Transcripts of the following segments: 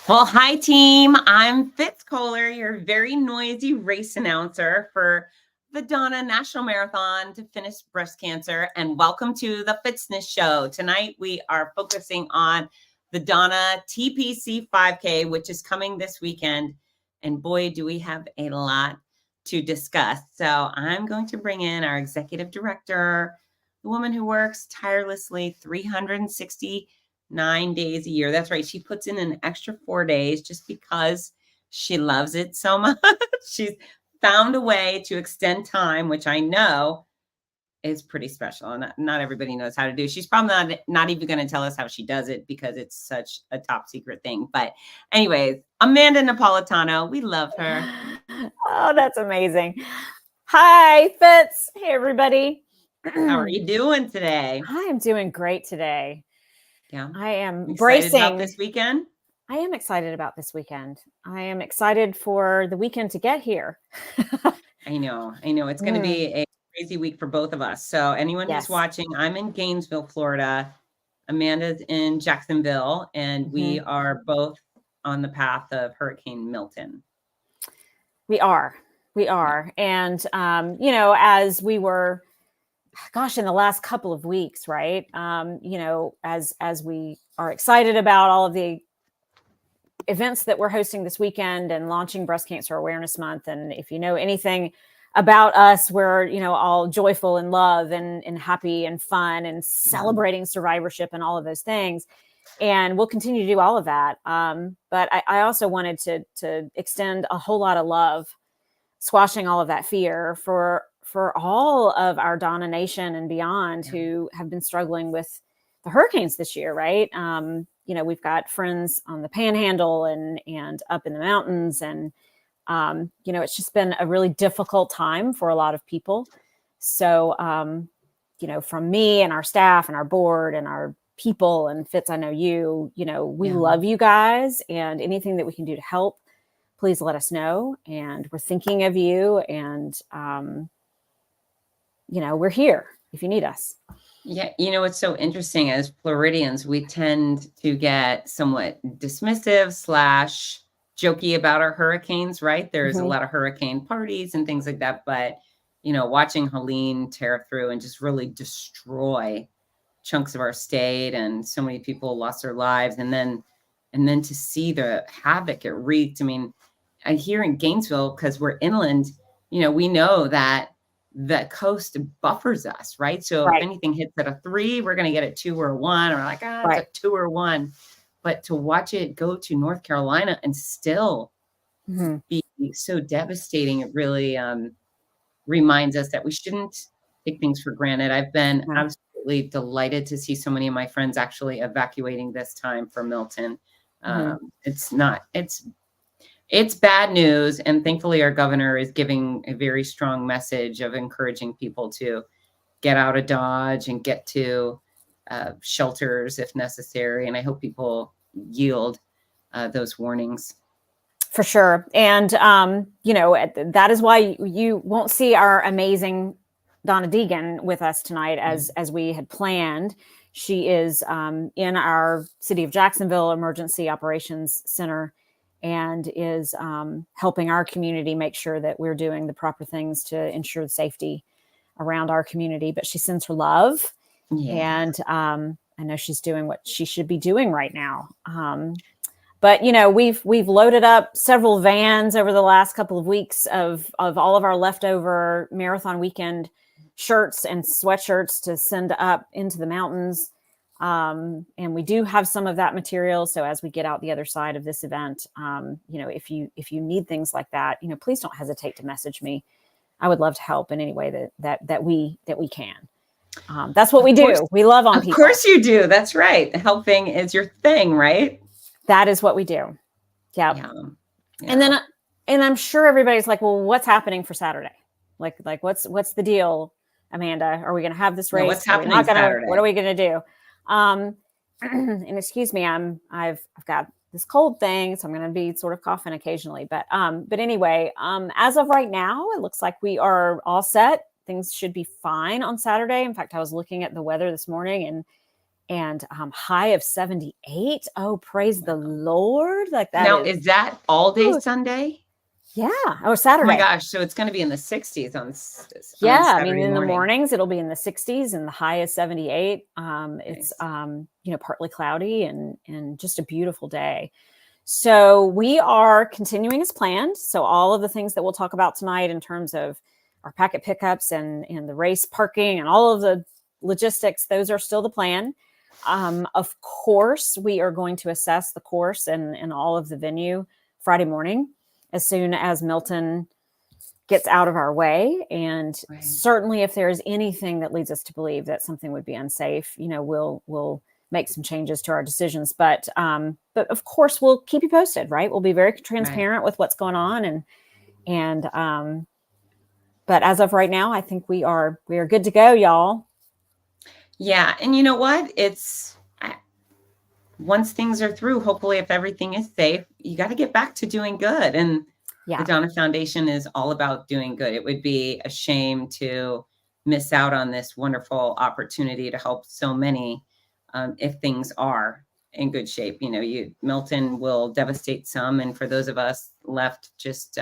Well, hi team. I'm Fitz Koehler, your very noisy race announcer for the Donna National Marathon to finish breast cancer. And welcome to the Fitzness Show. Tonight we are focusing on the Donna TPC 5K, which is coming this weekend. And boy, do we have a lot to discuss. So I'm going to bring in our executive director, the woman who works tirelessly 369 days a year. That's right. She puts in an extra 4 days just because she loves it so much. She's found a way to extend time, which I know is pretty special. And not everybody knows how to do. She's probably not even going to tell us how she does it because it's such a top secret thing. But anyways, Amanda Napolitano, we love her. Oh, that's amazing. Hi, Fitz. Hey, everybody. How are you doing today? I am doing great today. Yeah. I am Excited bracing. about this weekend? I am excited about this weekend. I am excited for the weekend to get here. I know. It's going to be a crazy week for both of us. So anyone who's watching, I'm in Gainesville, Florida. Amanda's in Jacksonville, and we are both on the path of Hurricane Milton. We are. And, as we were, in the last couple of weeks, right? As we are excited about all of the events that we're hosting this weekend and launching Breast Cancer Awareness Month. And if you know anything about us, we're, all joyful and love and happy and fun and celebrating survivorship and all of those things. And we'll continue to do all of that. But I also wanted to extend a whole lot of love, squashing all of that fear for all of our Donna Nation and beyond who have been struggling with the hurricanes this year, right? We've got friends on the Panhandle and up in the mountains, and it's just been a really difficult time for a lot of people. So, from me and our staff and our board and our people and Fitz, I know we love you guys, and anything that we can do to help, please let us know. And we're thinking of you, and we're here if you need us. Yeah. It's so interesting as Floridians, we tend to get somewhat dismissive / jokey about our hurricanes, right? There's a lot of hurricane parties and things like that. But, watching Helene tear through and just really destroy chunks of our state, and so many people lost their lives. And then to see the havoc it wreaked. I mean, here in Gainesville, because we're inland, we know that the coast buffers us, right? So if anything hits at a 3, we're going to get a 2 or a 1, or like, it's a 2 or 1. But to watch it go to North Carolina and still be so devastating, it really reminds us that we shouldn't take things for granted. I've been absolutely delighted to see so many of my friends actually evacuating this time for Milton. It's bad news. And thankfully our governor is giving a very strong message of encouraging people to get out of Dodge and get to shelters if necessary. And I hope people yield those warnings. For sure. And, that is why you won't see our amazing Donna Deegan with us tonight as we had planned. She is in our City of Jacksonville Emergency Operations Center, and is helping our community make sure that we're doing the proper things to ensure the safety around our community. But she sends her love, and I know she's doing what she should be doing right now. But we've loaded up several vans over the last couple of weeks of all of our leftover marathon weekend shirts and sweatshirts to send up into the mountains. And we do have some of that material. So as we get out the other side of this event, if you need things like that, please don't hesitate to message me. I would love to help in any way that we can. That's what we do. We love on people. Of course you do. That's right. Helping is your thing, right? That is what we do. Yep. Yeah. And I'm sure everybody's like, well, what's happening for Saturday? Like what's the deal, Amanda? Are we going to have this race? What's happening Saturday? What are we going to do? And excuse me, I've got this cold thing, so I'm going to be sort of coughing occasionally. But anyway, as of right now, it looks like we are all set. Things should be fine on Saturday. In fact, I was looking at the weather this morning, and and high of 78. Oh, praise the Lord. Like that now, is that all day Sunday? Yeah. Or Oh Saturday. my gosh. So it's going to be in the 60s on Yeah. Saturday I mean, in morning. the mornings, it'll be in the 60s and the high is 78. It's, partly cloudy and just a beautiful day. So we are continuing as planned. So all of the things that we'll talk about tonight in terms of our packet pickups and the race parking and all of the logistics, those are still the plan. Of course, we are going to assess the course and all of the venue Friday morning as soon as Milton gets out of our way. And certainly if there is anything that leads us to believe that something would be unsafe, we'll make some changes to our decisions. But of course we'll keep you posted, right? We'll be very transparent with what's going on. But as of right now, I think we are good to go, y'all. Yeah. And you know what? Once things are through, hopefully if everything is safe, you got to get back to doing good. And the DONNA Foundation is all about doing good. It would be a shame to miss out on this wonderful opportunity to help so many if things are in good shape. Milton will devastate some. And for those of us left just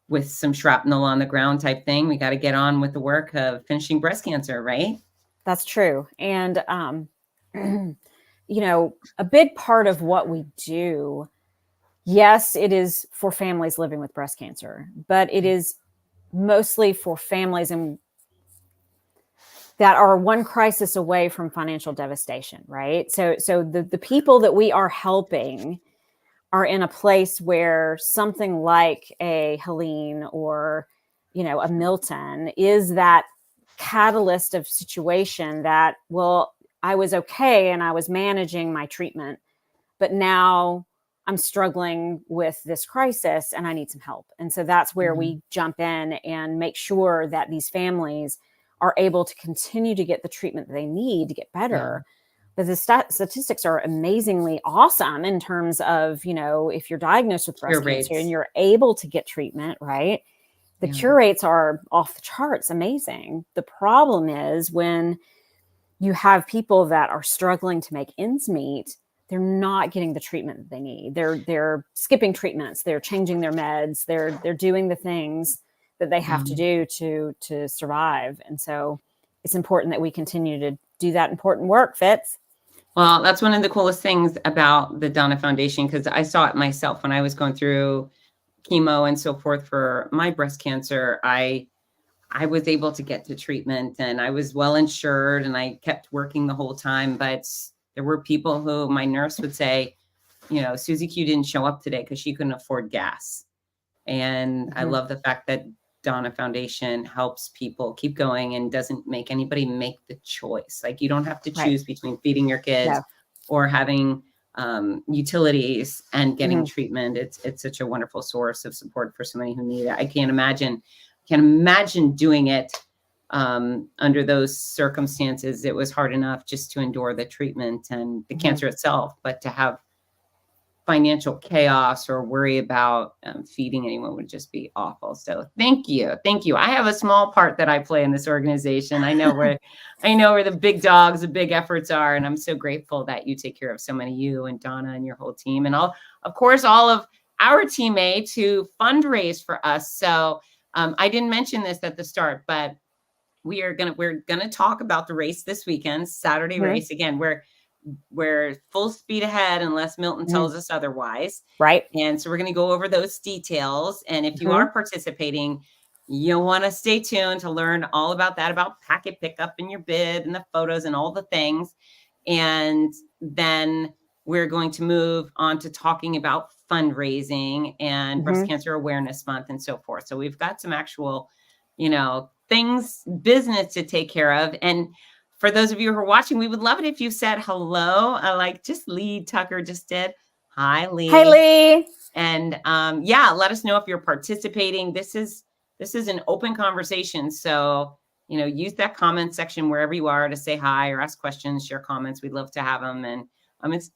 with some shrapnel on the ground type thing, we got to get on with the work of finishing breast cancer, right? That's true. And, a big part of what we do, yes, it is for families living with breast cancer, but it is mostly for families that are one crisis away from financial devastation, right? So the people that we are helping are in a place where something like a Helene or, a Milton is that catalyst of situation that, well, I was okay and I was managing my treatment, but now I'm struggling with this crisis and I need some help. And so that's where we jump in and make sure that these families are able to continue to get the treatment that they need to get better. But the statistics are amazingly awesome in terms of, if you're diagnosed with breast cancer and you're able to get treatment, right? The cure rates are off the charts, amazing. The problem is when you have people that are struggling to make ends meet, they're not getting the treatment that they need. They're skipping treatments. They're changing their meds. They're doing the things that they have to do to survive. And so it's important that we continue to do that important work, Fitz. Well, that's one of the coolest things about the DONNA Foundation, because I saw it myself when I was going through chemo and so forth for my breast cancer. I was able to get to treatment and I was well insured and I kept working the whole time. But there were people who my nurse would say, Susie Q didn't show up today because she couldn't afford gas. And I love the fact that DONNA Foundation helps people keep going and doesn't make anybody make the choice. Like you don't have to choose between feeding your kids or having utilities and getting treatment. It's such a wonderful source of support for somebody who needs it. I can't imagine doing it under those circumstances. It was hard enough just to endure the treatment and the cancer itself, but to have financial chaos or worry about feeding anyone would just be awful. So thank you. I have a small part that I play in this organization. I know where the big dogs, the big efforts are, and I'm so grateful that you take care of so many, you and Donna and your whole team, and all of our teammates who fundraise for us. So I didn't mention this at the start, but we're gonna talk about the race this weekend, Saturday race again. We're full speed ahead unless Milton tells us otherwise. Right. And so we're going to go over those details. And if you are participating, you'll want to stay tuned to learn all about that, about packet pickup and your bid and the photos and all the things. And then we're going to move on to talking about fundraising and Breast Cancer Awareness Month and so forth. So we've got some actual, business to take care of. And for those of you who are watching, we would love it if you said hello. Like just Lee Tucker just did. Hi, Lee. Hey, Lee. And let us know if you're participating. This is an open conversation. So, use that comment section wherever you are to say hi or ask questions, share comments. We'd love to have them. And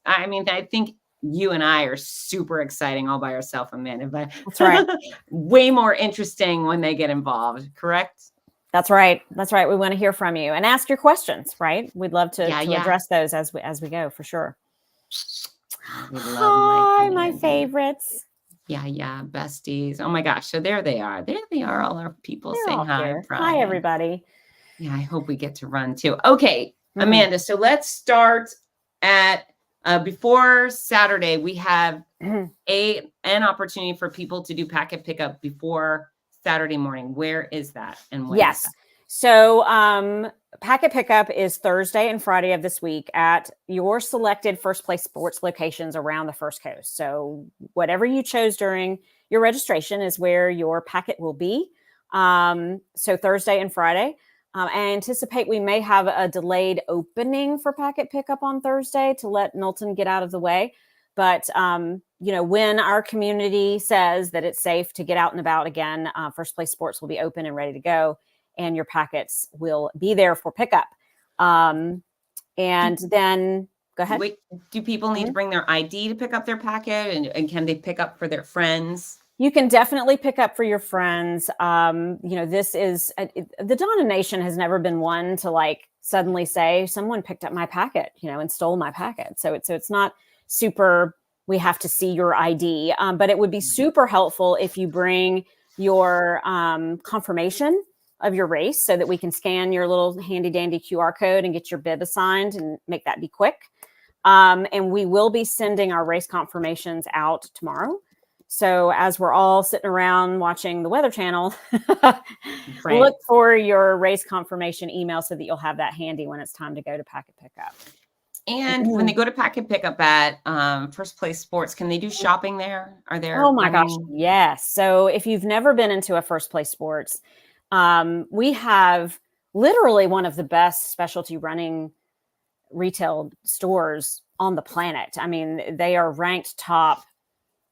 I think you and I are super exciting all by ourselves, Amanda, but that's right. Way more interesting when they get involved. Correct? That's right. That's right. We want to hear from you and ask your questions, right? We'd love to, Yeah, to yeah. address those as we go for sure. We love Hi, Mike my and favorites. yeah, yeah, besties. Oh my gosh. So there they are. There they are. All our people They're saying all hi, here. Hi, Brian. everybody. Yeah, I hope we get to run too. Okay, Amanda. So let's start at before Saturday. We have an opportunity for people to do packet pickup before Saturday morning. Where is that and when? Yes. Is that? So packet pickup is Thursday and Friday of this week at your selected First Place Sports locations around the First Coast. So whatever you chose during your registration is where your packet will be. So Thursday and Friday. I anticipate we may have a delayed opening for packet pickup on Thursday to let Milton get out of the way. But, when our community says that it's safe to get out and about again, First Place Sports will be open and ready to go, and your packets will be there for pickup. And then go ahead. Wait, do people need to bring their ID to pick up their packet? And can they pick up for their friends? You can definitely pick up for your friends. This is the Donna Nation has never been one to suddenly say someone picked up my packet, and stole my packet. So it's not super. We have to see your ID, but it would be super helpful if you bring your confirmation of your race so that we can scan your little handy dandy QR code and get your bib assigned and make that be quick. And we will be sending our race confirmations out tomorrow. So as we're all sitting around watching the Weather Channel, look for your race confirmation email so that you'll have that handy when it's time to go to packet pickup. And when they go to packet pickup at First Place Sports, can they do shopping there? Are there? Oh my gosh, yes. So if you've never been into a First Place Sports, we have literally one of the best specialty running retail stores on the planet. I mean, they are ranked top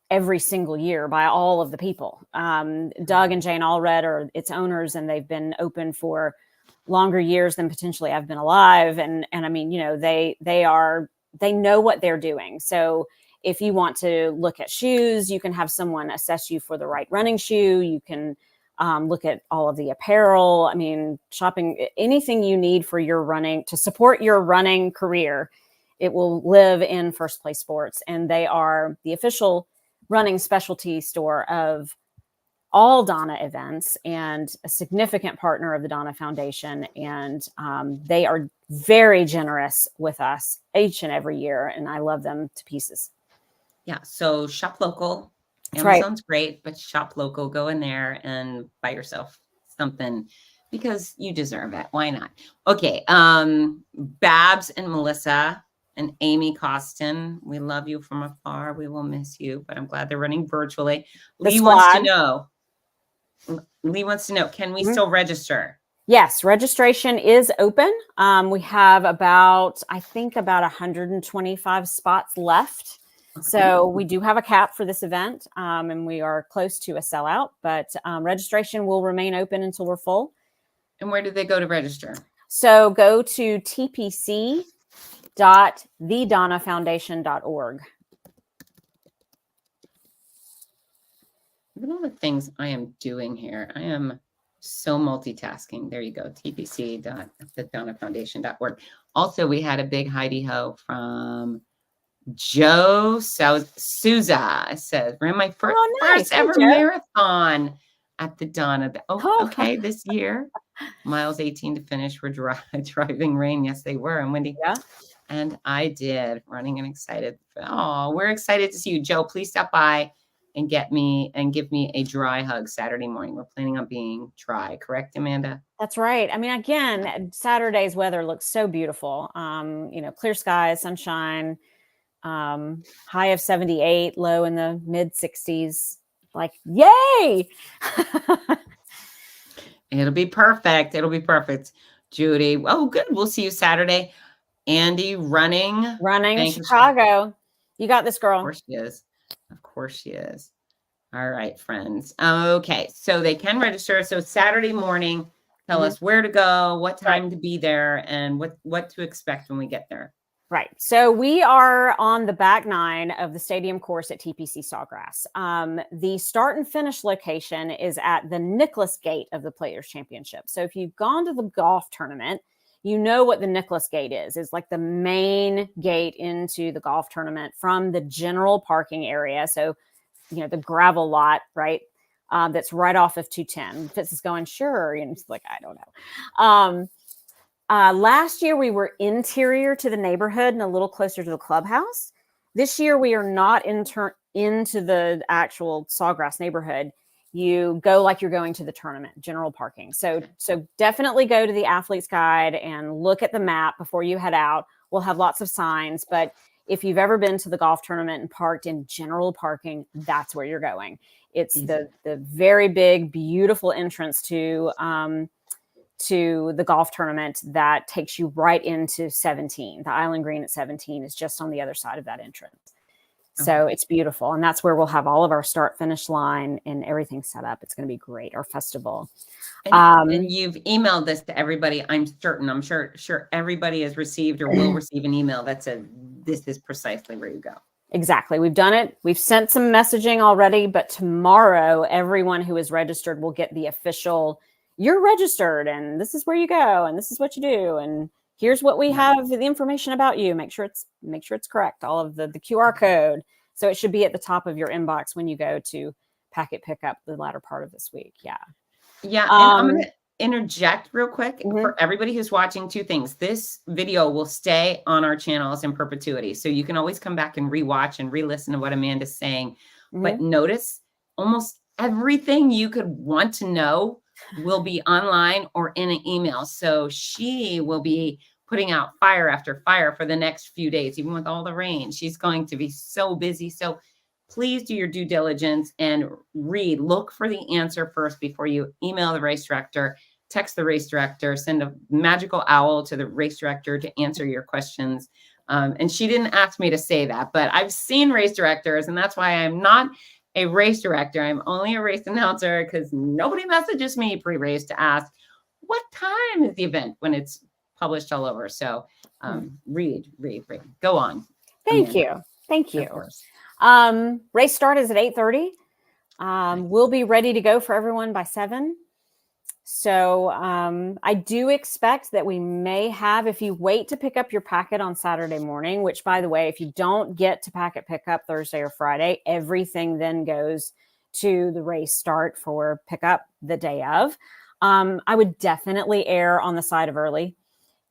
every single year by all of the people. Doug and Jane Allred are its owners, and they've been open for longer years than potentially I've been alive. And I mean, they know what they're doing. So if you want to look at shoes, you can have someone assess you for the right running shoe. You can look at all of the apparel. I mean, shopping, anything you need for your running, to support your running career, it will live in First Place Sports. And they are the official running specialty store of all Donna events and a significant partner of the Donna Foundation. And they are very generous with us each and every year. And I love them to pieces. Yeah. So shop local. That's Amazon's great, but shop local. Go in there and buy yourself something because you deserve it. Why not? Okay. Babs and Melissa and Amy Costin, we love you from afar. We will miss you, but I'm glad they're running virtually. Lee wants to know, can we still register? Yes, registration is open. We have about 125 spots left. So we do have a cap for this event, and we are close to a sellout, but registration will remain open until we're full. And where do they go to register? So go to tpc.thedonnafoundation.org. Look at all the things I am doing here. I am so multitasking. There you go. tpc.thedonnafoundation.org. Also, we had a big Heidi Ho from Joe Souza. It says, ran my first ever marathon at the Donna. Okay, this year. Miles 18 to finish. We're driving rain. Yes, they were. And windy. Yeah. And I did. Running and excited. Oh, we're excited to see you, Joe. Please stop by and give me a dry hug Saturday morning. We're planning on being dry. Correct, Amanda? That's right. I mean, again, Saturday's weather looks so beautiful. Clear skies, sunshine, high of 78, low in the mid 60s. Like, yay! It'll be perfect. It'll be perfect. Judy. Oh, good. We'll see you Saturday. Andy running Chicago. You got this, girl. Of course she is. Of course she is. All right, friends. Okay. So they can register. So Saturday morning, tell us where to go, what time to be there, and what to expect when we get there. Right. So we are on the back nine of the stadium course at TPC Sawgrass. The start and finish location is at the Nicholas Gate of the Players Championship. So if you've gone to the golf tournament, you know what the Nicholas Gate is. It's like the main gate into the golf tournament from the general parking area. So, the gravel lot, right? That's right off of 210. Fitz is going, sure. And it's like, I don't know. Last year, we were interior to the neighborhood and a little closer to the clubhouse. This year, we are not into the actual Sawgrass neighborhood. You go like you're going to the tournament, general parking. So definitely go to the athlete's guide and look at the map before you head out. We'll have lots of signs, but if you've ever been to the golf tournament and parked in general parking, that's where you're going. It's the very big, beautiful entrance to the golf tournament that takes you right into 17. The Island Green at 17 is just on the other side of that entrance. So it's beautiful. And that's where we'll have all of our start finish line and everything set up. It's going to be great. Our festival. And you've emailed this to everybody. I'm sure everybody has received or will receive an email that says, this is precisely where you go. Exactly. We've done it. We've sent some messaging already, but tomorrow, everyone who is registered will get the official, you're registered and this is where you go and this is what you do. And here's what we have the information about you. Make sure it's correct. All of the QR code. So it should be at the top of your inbox when you go to packet pickup the latter part of this week. Yeah. Yeah. And I'm going to interject real quick for everybody who's watching. Two things. This video will stay on our channels in perpetuity. So you can always come back and rewatch and re-listen to what Amanda's saying. But notice almost everything you could want to know will be online or in an email. So she will be putting out fire after fire for the next few days, even with all the rain. She's going to be so busy. So please do your due diligence and look for the answer first before you email the race director, text the race director, send a magical owl to the race director to answer your questions. And she didn't ask me to say that, but I've seen race directors, and that's why I'm not a race director. I'm only a race announcer because nobody messages me pre-race to ask what time is the event when it's published all over. So read. Go on. Thank you. Of course. Race start is at 8:30. We'll be ready to go for everyone by 7. So I do expect that we may have, if you wait to pick up your packet on Saturday morning, which by the way, if you don't get to packet pickup Thursday or Friday, everything then goes to the race start for pickup the day of. I would definitely err on the side of early.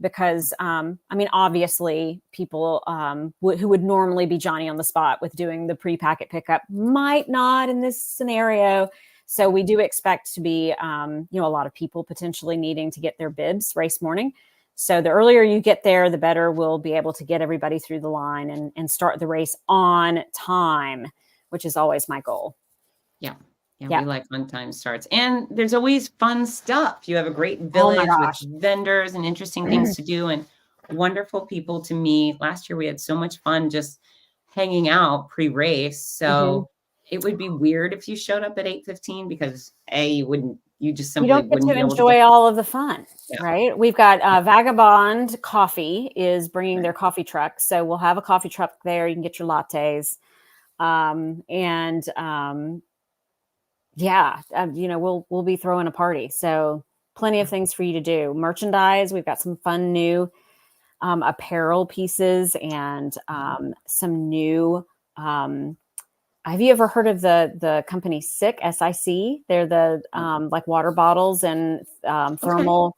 Because, obviously people who would normally be Johnny on the spot with doing the pre-packet pickup might not in this scenario. So we do expect to be, a lot of people potentially needing to get their bibs race morning. So the earlier you get there, the better we'll be able to get everybody through the line and start the race on time, which is always my goal. Yeah, we like on-time starts. And there's always fun stuff. You have a great village with vendors and interesting things to do and wonderful people to meet. Last year, we had so much fun just hanging out pre-race. So it would be weird if you showed up at 8:15 because you just simply don't get wouldn't to enjoy all of the fun, right? We've got Vagabond Coffee is bringing their coffee truck. So we'll have a coffee truck there. You can get your lattes. We'll be throwing a party. So plenty of things for you to do. Merchandise. We've got some fun new apparel pieces and some new. Have you ever heard of the company SICK? SIC? They're the like water bottles and thermal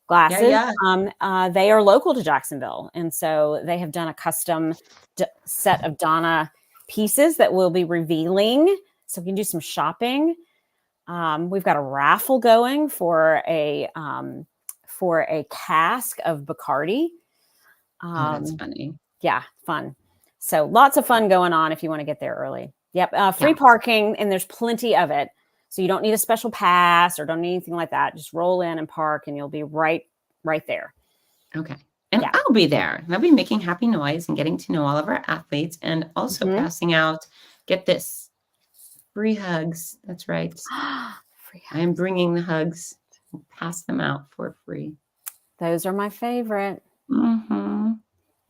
glasses. They are local to Jacksonville, and so they have done a custom set of Donna pieces that we'll be revealing. So we can do some shopping. We've got a raffle going for a cask of Bacardi. That's funny. Yeah, fun. So lots of fun going on if you want to get there early. Yep. Free parking, and there's plenty of it. So you don't need a special pass or don't need anything like that. Just roll in and park, and you'll be right there. Okay. And I'll be there. I'll be making happy noise and getting to know all of our athletes and also passing out, get this, free hugs. That's right. Free hugs. I am bringing the hugs. Pass them out for free. Those are my favorite.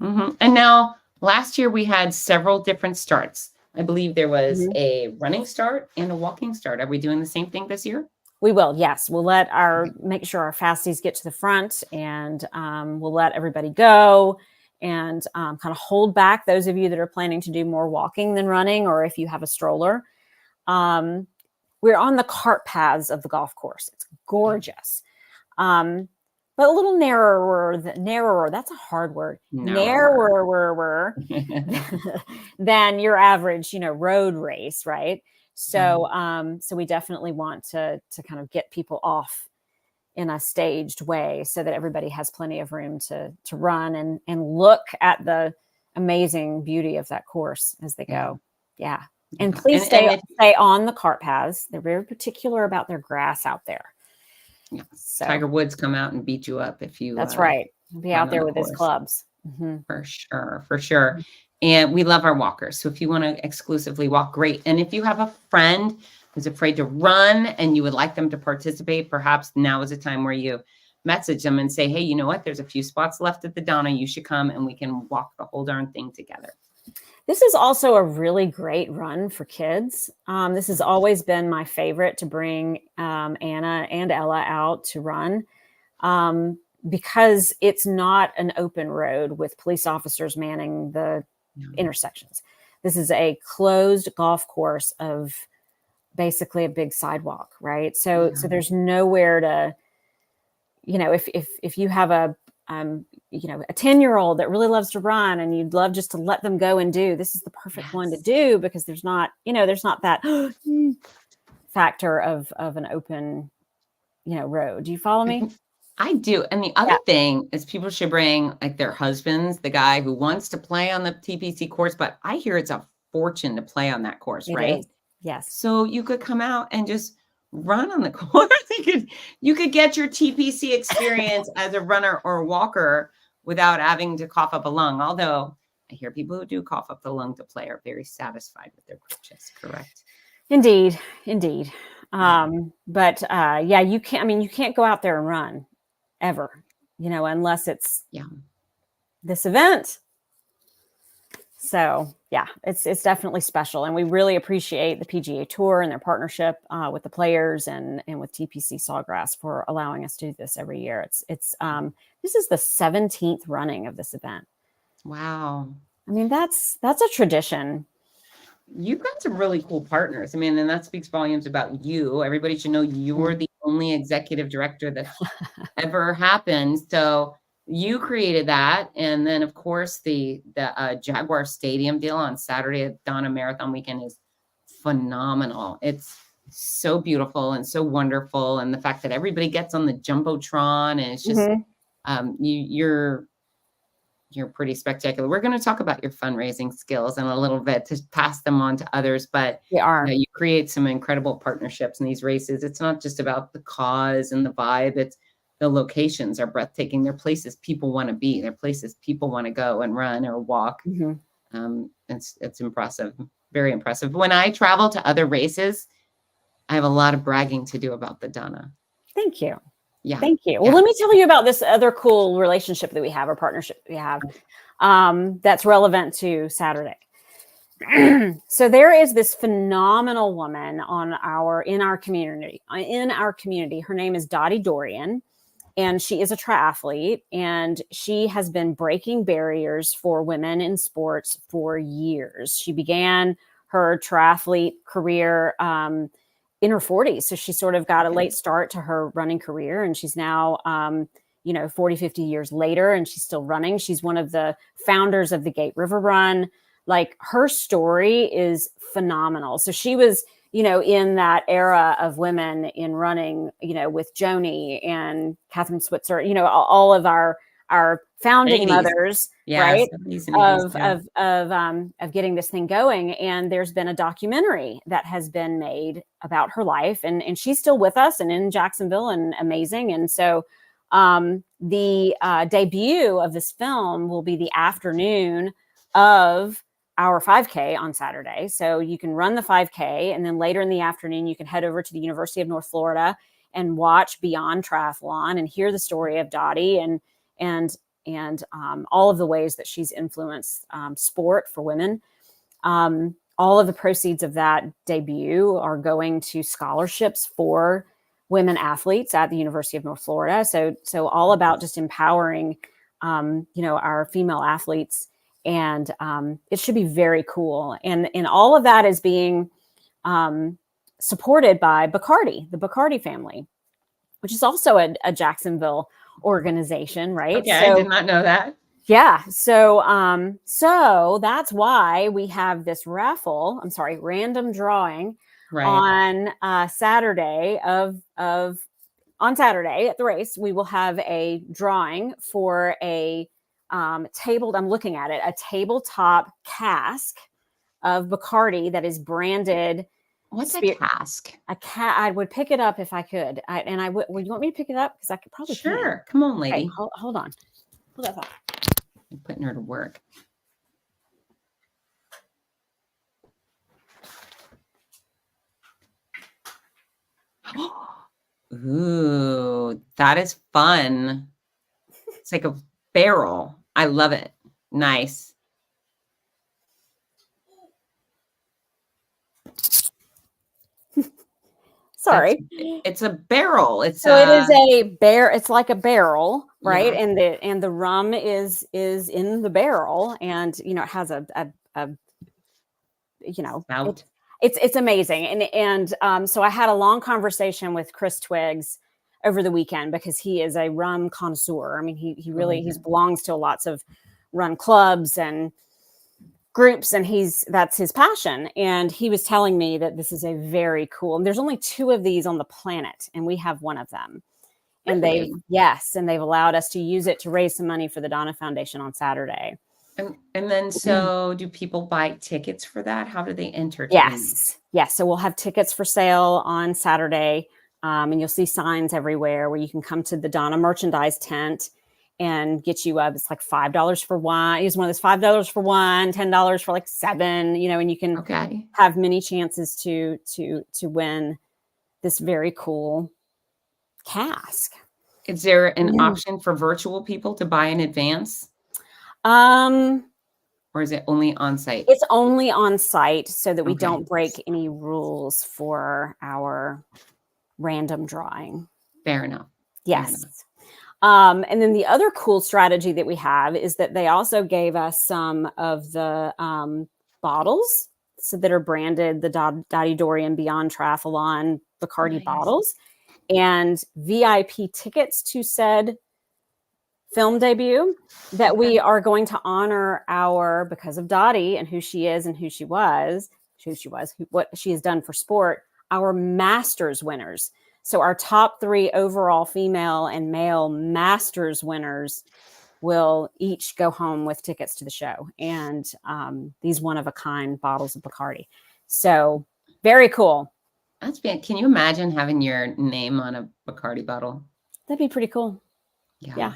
And now last year we had several different starts. I believe there was Mhm. a running start and a walking start. Are we doing the same thing this year? We will, yes. We'll let Okay. make sure our fasties get to the front, and we'll let everybody go, and kind of hold back those of you that are planning to do more walking than running, or if you have a stroller. Um, we're on the cart paths of the golf course. It's gorgeous. Um, but a little narrower, that's a hard word, Narrower. narrower than your average, road race, right? So, so we definitely want to kind of get people off in a staged way so that everybody has plenty of room to run and look at the amazing beauty of that course as they go. Yeah. And please stay on the cart paths. They're very particular about their grass out there. Yeah. So Tiger Woods come out and beat you up if you. That's right. He'll be out there with his clubs. Mm-hmm. For sure, for sure. And we love our walkers. So if you want to exclusively walk, great. And if you have a friend who's afraid to run and you would like them to participate, perhaps now is a time where you message them and say, hey, you know what? There's a few spots left at the Donna. You should come and we can walk the whole darn thing together. This is also a really great run for kids. This has always been my favorite to bring Anna and Ella out to run because it's not an open road with police officers manning the intersections. This is a closed golf course of basically a big sidewalk, right? So there's nowhere to, if you have a 10-year-old that really loves to run and you'd love just to let them go and do, this is the perfect one to do because there's not that factor of an open, road. Do you follow me? I do. And the other thing is people should bring like their husbands, the guy who wants to play on the TPC course, but I hear it's a fortune to play on that course, right? Yes. So you could come out and just run on the course. You could get your TPC experience as a runner or a walker without having to cough up a lung. Although I hear people who do cough up the lung to play are very satisfied with their purchase. Correct. Indeed. But you can't go out there and run ever, unless it's this event. So it's definitely special, and we really appreciate the PGA Tour and their partnership with the players and with TPC Sawgrass for allowing us to do this every year. It's this is the 17th running of this event. Wow. I mean, that's a tradition. You've got some really cool partners. I mean, and that speaks volumes about you. Everybody should know you're the only executive director that ever happened. So you created that. And then, of course, the Jaguar Stadium deal on Saturday at Donna Marathon Weekend is phenomenal. It's so beautiful and so wonderful. And the fact that everybody gets on the Jumbotron and it's just, you're pretty spectacular. We're going to talk about your fundraising skills in a little bit to pass them on to others, but you create some incredible partnerships in these races. It's not just about the cause and the vibe. It's the locations are breathtaking. They're places people want to be. They're places people want to go and run or walk. It's impressive. Very impressive. When I travel to other races, I have a lot of bragging to do about the Donna. Thank you. Yeah. Thank you. Well, let me tell you about this other cool relationship that we have, or partnership we have, that's relevant to Saturday. So there is this phenomenal woman in our community. Her name is Donna Deegan, and she is a triathlete, and she has been breaking barriers for women in sports for years. She began her triathlete career in her 40s. So she sort of got a late start to her running career, and she's now, 40, 50 years later, and she's still running. She's one of the founders of the Gate River Run. Like, her story is phenomenal. So she was, in that era of women in running, with Joni and Catherine Switzer, all of our founding 80s. mothers, right? 80s, of getting this thing going. And there's been a documentary that has been made about her life, and she's still with us and in Jacksonville and amazing. And so the debut of this film will be the afternoon of our 5K on Saturday. So you can run the 5K, and then later in the afternoon, you can head over to the University of North Florida and watch Beyond Triathlon and hear the story of Dottie and all of the ways that she's influenced sport for women. All of the proceeds of that debut are going to scholarships for women athletes at the University of North Florida. So all about just empowering, our female athletes, and it should be very cool. And all of that is being supported by Bacardi, the Bacardi family, which is also a Jacksonville organization, right? Okay, I did not know that. Yeah. So that's why we have this random drawing on Saturday on Saturday at the race. We will have a drawing for a I'm looking at it, a tabletop cask of Bacardi that is branded. What's a cask? I would pick it up if I could. Would you want me to pick it up? Because I could probably. Sure. Come on, lady. Okay, hold on. Hold on. I'm putting her to work. Ooh, that is fun. It's like a barrel. I love it. Nice. Sorry. It's a barrel. It's like a barrel, right? Yeah. And the rum is in the barrel, and it has a it's amazing. And so I had a long conversation with Chris Twiggs over the weekend, because he is a rum connoisseur. I mean, he really he belongs to lots of rum clubs and groups, and that's his passion. And he was telling me that this is a very cool, and there's only 2 of these on the planet, and we have one of them. And really? they've allowed us to use it to raise some money for the DONNA Foundation on Saturday. And then, so do people buy tickets for that? How do they enter? Yes. So we'll have tickets for sale on Saturday. And you'll see signs everywhere where you can come to the DONNA merchandise tent and get you it's like $5 for one. Use one of those $5 for one, $10 for like 7, and you can have many chances to win this very cool cask. Is there an option for virtual people to buy in advance? Or is it only on site? It's only on site, so that we don't break any rules for our random drawing. Fair enough. Yes. Fair enough. And then the other cool strategy that we have is that they also gave us some of the bottles, that are branded the Dottie Dorian Beyond Triathlon Bacardi bottles, and VIP tickets to said film debut that we are going to honor because of Dottie and who she is and what she has done for sport, our Masters winners. So our top 3 overall female and male Masters winners will each go home with tickets to the show, and these one-of-a-kind bottles of Bacardi. So very cool. That's bad. Can you imagine having your name on a Bacardi bottle? That'd be pretty cool. Yeah.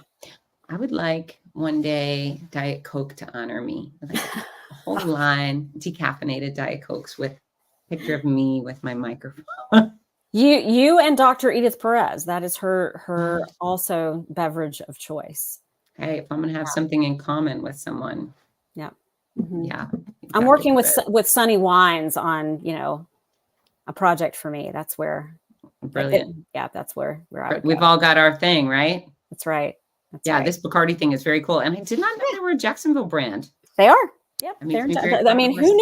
I would like one day Diet Coke to honor me. Like a whole line decaffeinated Diet Cokes with a picture of me with my microphone. You and Dr. Edith Perez, that is her also beverage of choice. Hey, if I'm going to have something in common with someone. Yeah. Mm-hmm. Yeah. I'm working with Sunny Wines on, a project for me. That's where. Brilliant. That's where we've all got our thing, right? That's right. This Bacardi thing is very cool. And I did not know they were a Jacksonville brand. They are. Yep. Who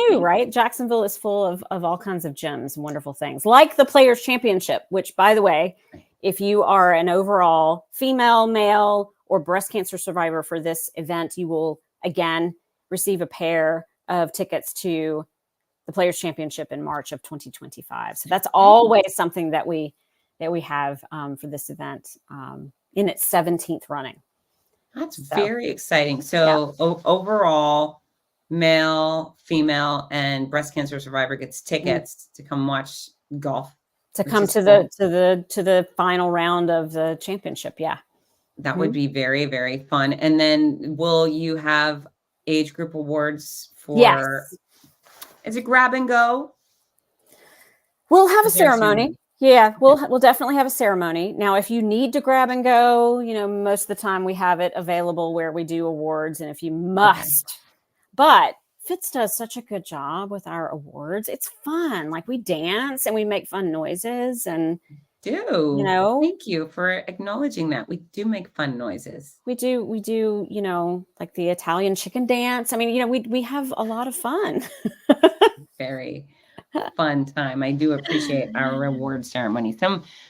knew, right? Jacksonville is full of all kinds of gems and wonderful things, like the Players Championship, which, by the way, if you are an overall female, male, or breast cancer survivor for this event, you will again receive a pair of tickets to the Players Championship in March of 2025. So that's always something that we have for this event in its 17th running. That's very exciting. So overall, male, female, and breast cancer survivor gets tickets to come watch golf. To come to the final round of the championship. Yeah. That would be very, very fun. And then will you have age group awards for is it grab and go? We'll have a ceremony. Yeah, we'll definitely have a ceremony. Now, if you need to grab and go, most of the time we have it available where we do awards. And if you must, but Fitz does such a good job with our awards. It's fun. Like we dance and we make fun noises and Thank you for acknowledging that. We do make fun noises. we do, like the Italian chicken dance. I mean, we have a lot of fun. Very fun time. I do appreciate our reward ceremony.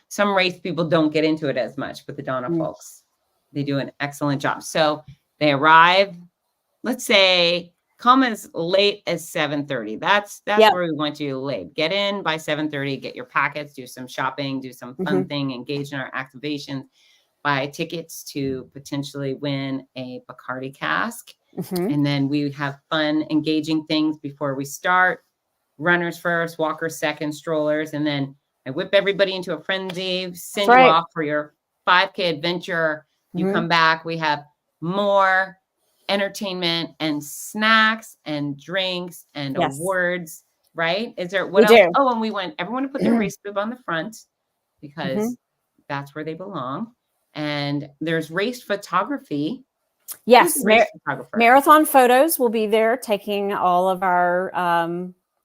Some race people don't get into it as much, but the Donna folks, they do an excellent job. So they arrive, let's say, come as late as 7:30. That's where we want you late. Get in by 7:30, get your packets, do some shopping, do some fun thing, engage in our activations, buy tickets to potentially win a Bacardi cask. And then we have fun, engaging things before we start. Runners first, walkers second, strollers. And then I whip everybody into a frenzy, send you off for your 5K adventure. You come back. We have more entertainment and snacks and drinks and awards, right? Is there what else? Oh, and we want everyone to put their race bib on the front because that's where they belong. And there's race photography. Yes, marathon photos will be there, taking all of our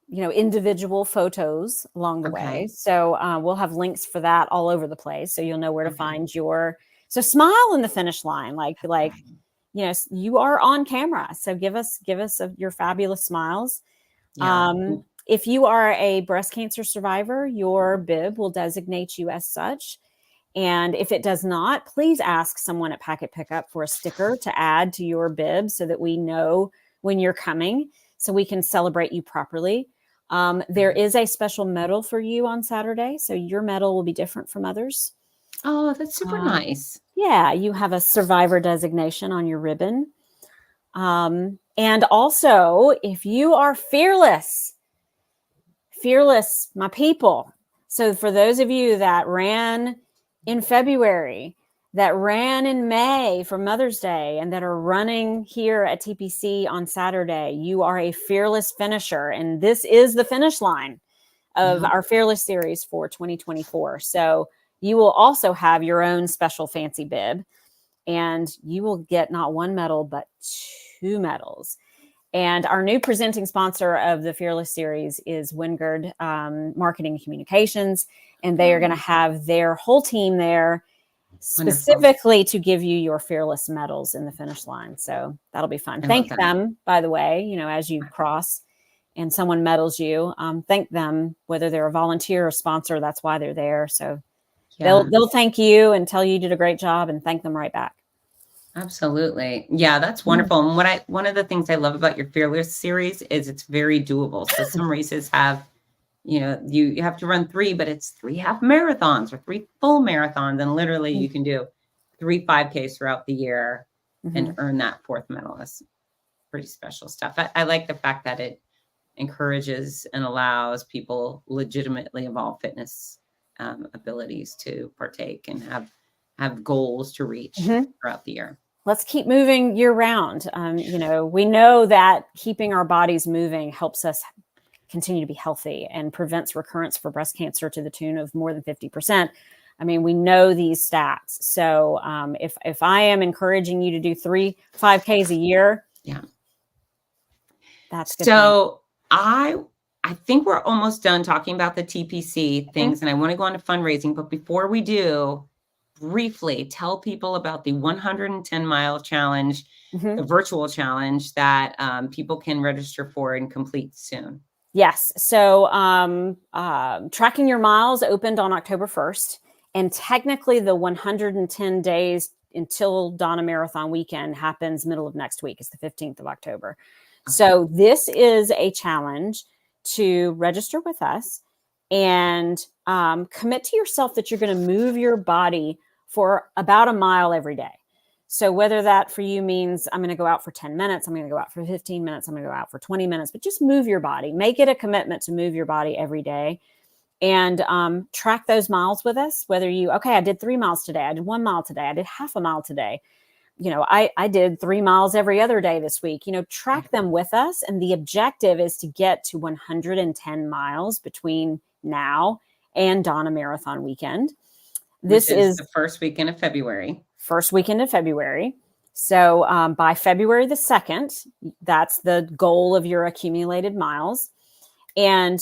individual photos along the way. So we'll have links for that all over the place, so you'll know where to find your. So smile in the finish line, like you are on camera. So give us your fabulous smiles. If you are a breast cancer survivor, your bib will designate you as such. And if it does not, please ask someone at Packet Pickup for a sticker to add to your bib so that we know when you're coming, so we can celebrate you properly. There is a special medal for you on Saturday, so your medal will be different from others. Oh, that's super nice. Yeah, you have a survivor designation on your ribbon. And also, if you are fearless, my people. So for those of you that ran in February, that ran in May for Mother's Day, and that are running here at TPC on Saturday, you are a fearless finisher. And this is the finish line of our Fearless series for 2024. So you will also have your own special fancy bib, and you will get not one medal, but 2 medals. And our new presenting sponsor of the Fearless series is Wingard Marketing and Communications. And they are going to have their whole team there specifically to give you your Fearless medals in the finish line. So that'll be fun. Thank them, by the way, as you cross and someone medals you, thank them, whether they're a volunteer or sponsor, that's why they're there. So they'll thank you and tell you did a great job, and thank them right back. Absolutely. Yeah, that's wonderful. And one of the things I love about your Fearless series is it's very doable. So some races have, you have to run 3, but it's 3 half marathons or 3 full marathons. And literally you can do 3 5Ks throughout the year and earn that 4th medal. That's pretty special stuff. I like the fact that it encourages and allows people legitimately of all fitness abilities to partake and have goals to reach throughout the year. Let's keep moving year round. We know that keeping our bodies moving helps us continue to be healthy and prevents recurrence for breast cancer to the tune of more than 50%. I mean, we know these stats. So if I am encouraging you to do 3 5Ks a year, that's good. So I think we're almost done talking about the TPC things, and I want to go on to fundraising. But before we do, briefly tell people about the 110-mile challenge, the virtual challenge that people can register for and complete soon. Yes. So Tracking Your Miles opened on October 1st. And technically the 110 days until Donna Marathon weekend happens middle of next week. It's the 15th of October. Okay. So this is a challenge to register with us and commit to yourself that you're going to move your body for about a mile every day. So whether that for you means I'm going to go out for 10 minutes, I'm going to go out for 15 minutes, I'm going to go out for 20 minutes, but just move your body. Make it a commitment to move your body every day and track those miles with us. Whether I did 3 miles today, I did 1 mile today, I did half a mile today. I did 3 miles every other day this week. Track them with us. And the objective is to get to 110 miles between now and Donna Marathon Weekend. This is the first weekend of February. First weekend of February. So by February the 2nd, that's the goal of your accumulated miles. And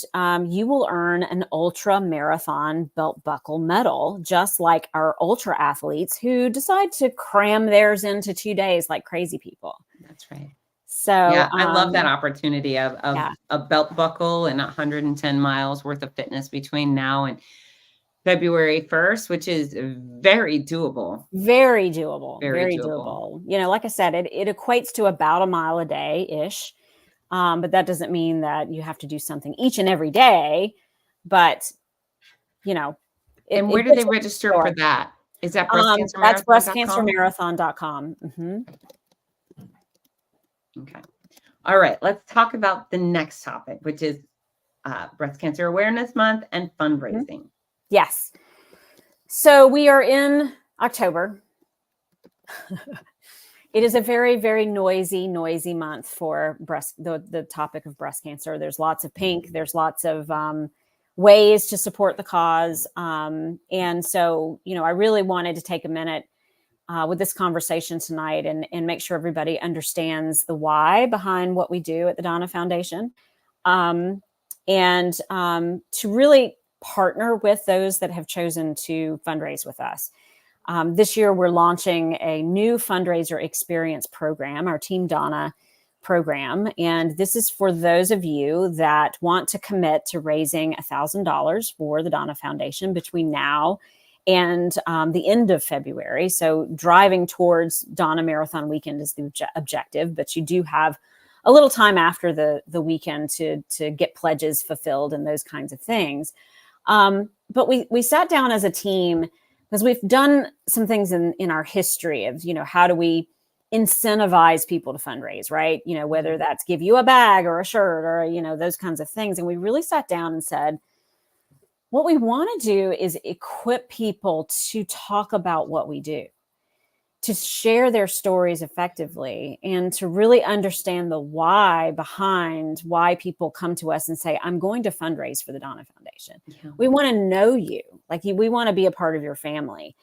you will earn an ultra marathon belt buckle medal, just like our ultra athletes who decide to cram theirs into 2 days like crazy people. That's right. So yeah, I love that opportunity of a belt buckle and 110 miles worth of fitness between now and February 1st, which is very doable. Very doable. Very doable. You know, like I said, it equates to about a mile a day-ish. But that doesn't mean that you have to do something each and every day. But, you know. And where do they register for that? Is that that's breastcancermarathon.com. Mm-hmm. Okay. All right. Let's talk about the next topic, which is Breast Cancer Awareness Month and fundraising. Mm-hmm. Yes. So we are in October. It is a very, very noisy month for the topic of breast cancer. There's lots of pink. There's lots of ways to support the cause. And so, you know, I really wanted to take a minute with this conversation tonight and make sure everybody understands the why behind what we do at the DONNA Foundation. And to really partner with those that have chosen to fundraise with us. This year, we're launching a new fundraiser experience program, our Team DONNA program. And this is for those of you that want to commit to raising $1,000 for the DONNA Foundation between now and the end of February. So driving towards DONNA Marathon Weekend is the objective, but you do have a little time after the weekend to get pledges fulfilled and those kinds of things. But we sat down as a team because we've done some things in our history of, you know, how do we incentivize people to fundraise, right? You know, whether that's give you a bag or a shirt or, you know, those kinds of things. And we really sat down and said, what we want to do is equip people to talk about what we do, to share their stories effectively, and to really understand the why behind why people come to us and say, I'm going to fundraise for the DONNA Foundation. Yeah. We want to know you, like we want to be a part of your family.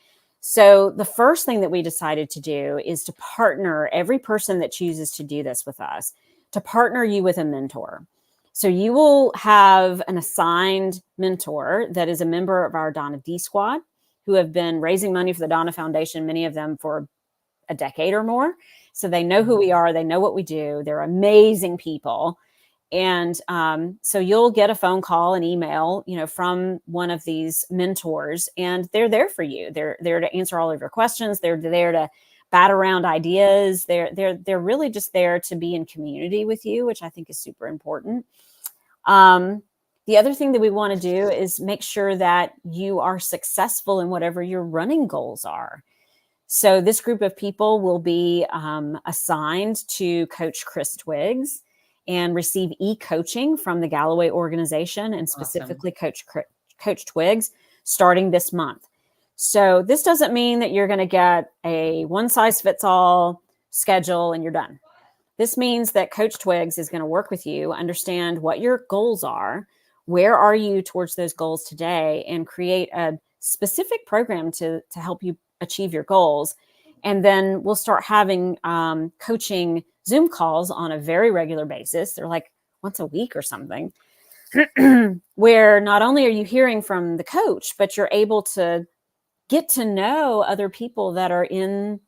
So the first thing that we decided to do is to partner every person that chooses to do this with us, to partner you with a mentor. So you will have an assigned mentor that is a member of our Donna D Squad, who have been raising money for the DONNA Foundation, many of them for a decade or more. So they know who we are. They know what we do. They're amazing people. And so you'll get a phone call, an email, you know, from one of these mentors, and they're there for you. They're there to answer all of your questions. They're there to bat around ideas. They're really just there to be in community with you, which I think is super important. The other thing that we want to do is make sure that you are successful in whatever your running goals are. So this group of people will be assigned to Coach Chris Twiggs and receive e-coaching from the Galloway organization, and specifically awesome. Coach Twiggs starting this month. So this doesn't mean that you're going to get a one-size-fits-all schedule and you're done. This means that Coach Twiggs is going to work with you, understand what your goals are, where are you towards those goals today, and create a specific program to help you achieve your goals. And then we'll start having coaching Zoom calls on a very regular basis. They're like once a week or something, where not only are you hearing from the coach, but you're able to get to know other people that are in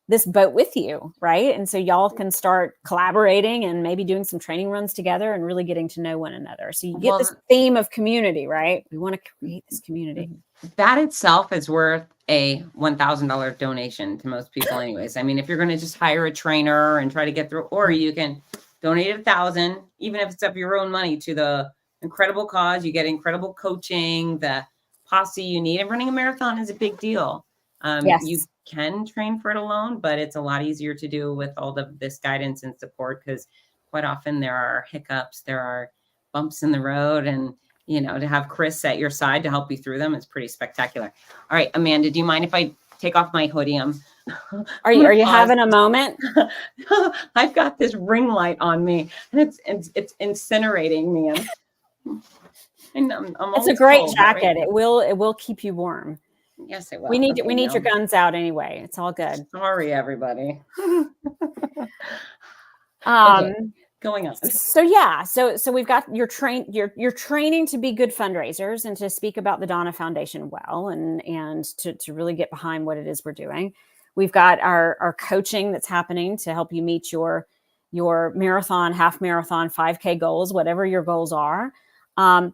this boat with you, right? And so y'all can start collaborating and maybe doing some training runs together and really getting to know one another. So you get this theme of community, right? We want to create this community. That itself is worth a $1,000 donation to most people anyways. I mean, if you're going to just hire a trainer and try to get through, or you can donate $1,000, even if it's of your own money, to the incredible cause. You get incredible coaching, the posse you need. And running a marathon is a big deal. Yes. You can train for it alone, but it's a lot easier to do with all this guidance and support, because quite often there are hiccups, there are bumps in the road, and you know, to have Chris at your side to help you through them is pretty spectacular. All right, Amanda, do you mind if I take off my hoodie? Are you having a moment? I've got this ring light on me, and it's incinerating me. And It's a great jacket. Right? It will keep you warm. Yes, it will. We need your guns out anyway. It's all good. Sorry, everybody. Okay, going on. So yeah, so we've got you're training to be good fundraisers and to speak about the DONNA Foundation well, and to really get behind what it is we're doing. We've got our coaching that's happening to help you meet your marathon, half marathon, 5K goals, whatever your goals are.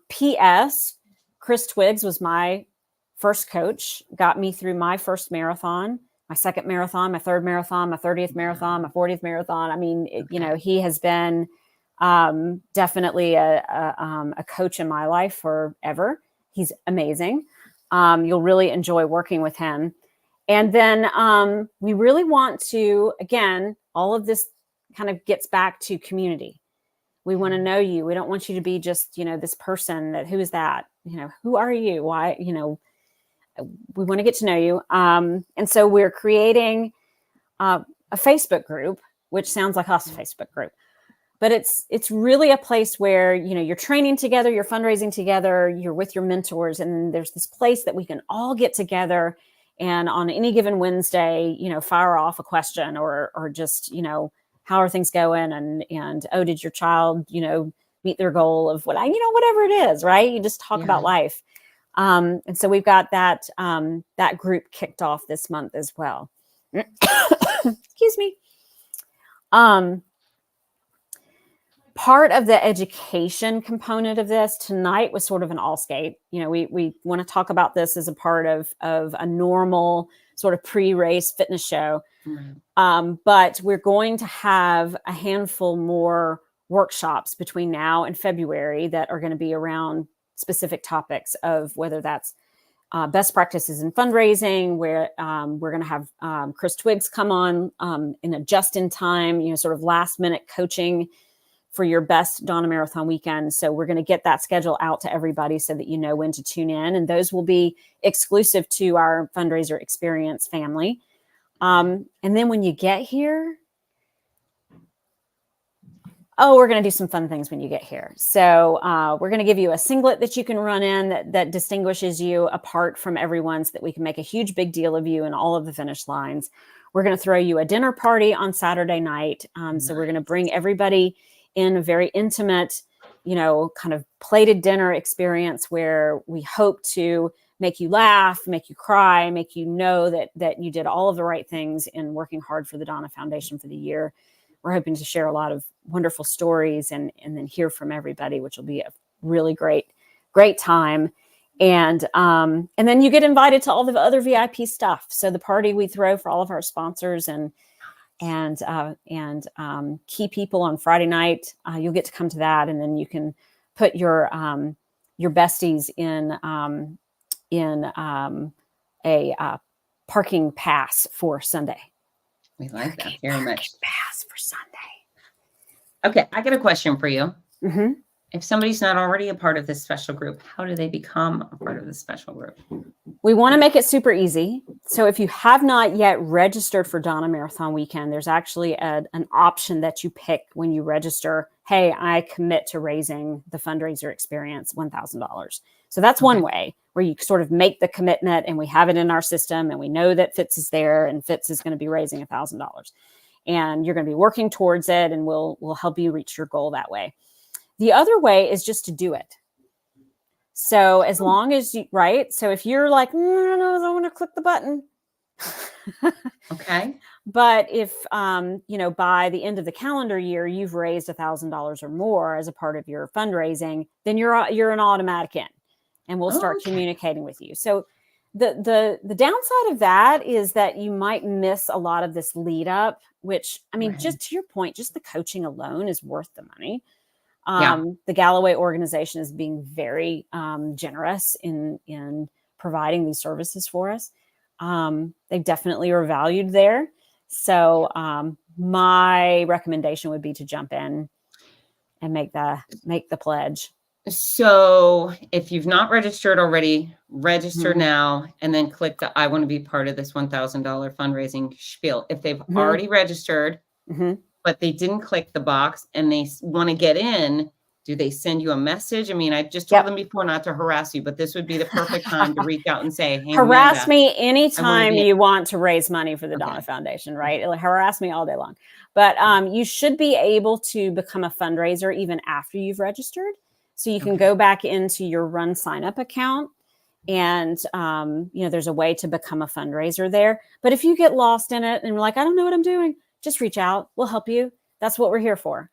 P.S. Chris Twiggs was my first coach, got me through my first marathon, my second marathon, my third marathon, my 30th marathon, my 40th marathon. I mean, he has been definitely a coach in my life forever. He's amazing. You'll really enjoy working with him. And then we really want to, again, all of this kind of gets back to community. We want to know you. We don't want you to be just, this person who is that? Who are you? Why, we want to get to know you. And so we're creating a Facebook group, which sounds like us, a Facebook group, but it's really a place where, you're training together, you're fundraising together, you're with your mentors, and there's this place that we can all get together. And on any given Wednesday, fire off a question or just, how are things going? And, oh, did your child, meet their goal of whatever it is, right? You just talk about life. And so we've got that group kicked off this month as well. Excuse me. Part of the education component of this tonight was sort of an all skate. We want to talk about this as a part of a normal sort of pre-race fitness show. Mm-hmm. But we're going to have a handful more workshops between now and February that are going to be around specific topics of whether that's best practices in fundraising, where we're going to have Chris Twiggs come on in a just-in-time, sort of last-minute coaching for your best DONNA Marathon weekend. So we're going to get that schedule out to everybody so that you know when to tune in. And those will be exclusive to our Fundraiser Experience family. And then when you get here, we're going to do some fun things when you get here. So we're going to give you a singlet that you can run in that distinguishes you apart from everyone so that we can make a huge big deal of you in all of the finish lines. We're going to throw you a dinner party on Saturday night. So we're going to bring everybody in a very intimate, kind of plated dinner experience where we hope to make you laugh, make you cry, make you know that you did all of the right things in working hard for the DONNA Foundation for the year. We're hoping to share a lot of wonderful stories and then hear from everybody, which will be a really great time. And then you get invited to all the other VIP stuff. So the party we throw for all of our sponsors and key people on Friday night, you'll get to come to that, and then you can put your besties in a parking pass for Sunday. We like that very much. Pass for Sunday. Okay, I got a question for you. Mm-hmm. If somebody's not already a part of this special group, how do they become a part of this special group? We want to make it super easy. So if you have not yet registered for DONNA Marathon Weekend, there's actually an option that you pick when you register. Hey, I commit to raising the Fundraiser Experience $1,000. So that's one way where you sort of make the commitment, and we have it in our system, and we know that Fitz is there, and Fitz is going to be raising $1,000. And you're going to be working towards it, and we'll help you reach your goal that way. The other way is just to do it. So as long as you, right? So if you're like, no, I don't want to click the button. Okay. But if, by the end of the calendar year, you've raised $1,000 or more as a part of your fundraising, then you're an automatic in, and we'll start communicating with you. So the downside of that is that you might miss a lot of this lead up, which, just to your point, just the coaching alone is worth the money. The Galloway organization is being very generous in providing these services for us. They definitely are valued there. So my recommendation would be to jump in and make the pledge. So if you've not registered already, register now, and then click the I want to be part of this $1,000 fundraising spiel. If they've already registered, but they didn't click the box and they want to get in, Do they send you a message? I mean, I just told them before not to harass you, but this would be the perfect time to reach out and say, hey, harass Amanda, me anytime be you want to raise money for the Donna Foundation, right? It'll harass me all day long. But you should be able to become a fundraiser even after you've registered. So you can go back into your Run Sign Up account, and there's a way to become a fundraiser there. But if you get lost in it and you're like, I don't know what I'm doing, just reach out. We'll help you. That's what we're here for.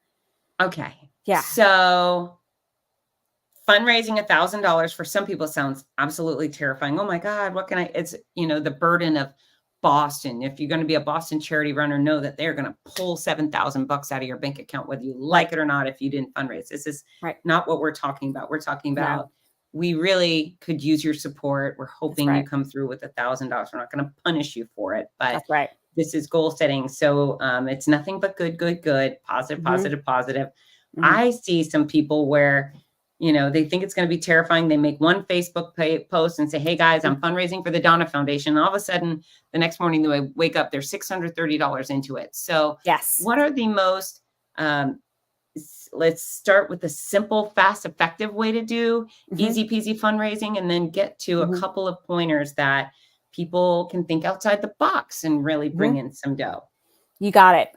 Okay. Yeah. So fundraising $1,000 for some people sounds absolutely terrifying. Oh my God, what can I, it's, the burden of Boston. If you're going to be a Boston charity runner, know that they're going to pull $7,000 out of your bank account, whether you like it or not, if you didn't fundraise. This is not what we're talking about. We're talking about, we really could use your support. We're hoping you come through with $1,000. We're not going to punish you for it, but this is goal setting. So it's nothing but good, positive, positive, positive. I see some people where, they think it's going to be terrifying. They make one Facebook post and say, hey guys, I'm fundraising for the Donna Foundation. And all of a sudden the next morning they wake up, they're $630 into it. So what are the most, let's start with a simple, fast, effective way to do easy peasy fundraising, and then get to a couple of pointers that people can think outside the box and really bring in some dough. You got it.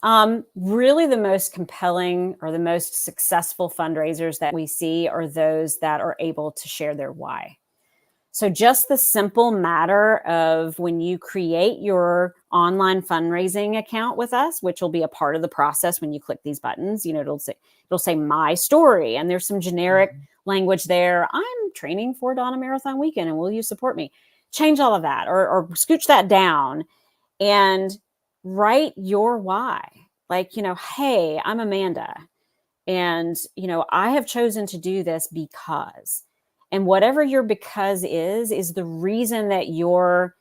Really the most compelling or the most successful fundraisers that we see are those that are able to share their why. So just the simple matter of when you create your online fundraising account with us, which will be a part of the process when you click these buttons, it'll say my story, and there's some generic language there. I'm training for Donna Marathon Weekend, and will you support me? Change all of that or scooch that down and write your why. Like, hey, I'm Amanda, and, I have chosen to do this because, and whatever your because is the reason that your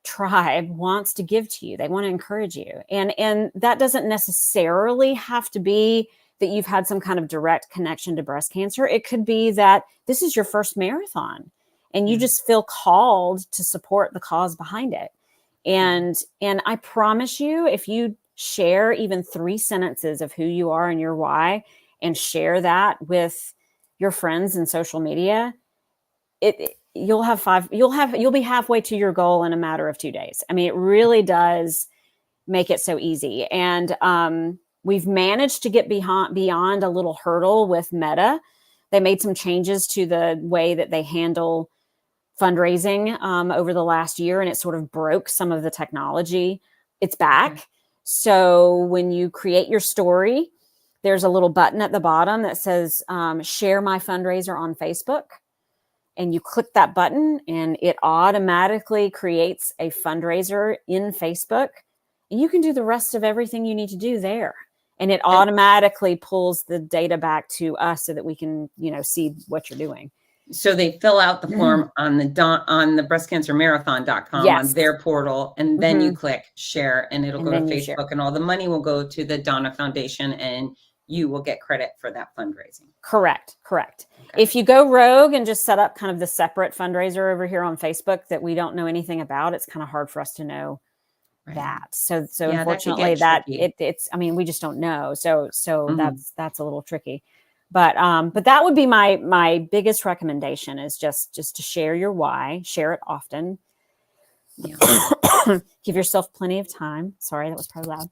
tribe wants to give to you. They want to encourage you. And that doesn't necessarily have to be that you've had some kind of direct connection to breast cancer. It could be that this is your first marathon and you just feel called to support the cause behind it. And I promise you, if you share even 3 sentences of who you are and your why, and share that with your friends in social media, you'll be halfway to your goal in a matter of 2 days. I mean, it really does make it so easy. And we've managed to get beyond a little hurdle with Meta. They made some changes to the way that they handle fundraising over the last year, and it sort of broke some of the technology. It's back. So when you create your story, there's a little button at the bottom that says share my fundraiser on Facebook. And you click that button and it automatically creates a fundraiser in Facebook. And you can do the rest of everything you need to do there. And it automatically pulls the data back to us so that we can, see what you're doing. So they fill out the form on the breastcancermarathon.com on their portal, and then you click share, and it'll go to Facebook, and all the money will go to the Donna Foundation, and you will get credit for that fundraising. Correct. If you go rogue and just set up kind of the separate fundraiser over here on Facebook that we don't know anything about, it's kind of hard for us to know that. So unfortunately it's, I mean, we just don't know. So that's a little tricky. But that would be my biggest recommendation is just to share your why, share it often. Give yourself plenty of time. Sorry, that was probably loud.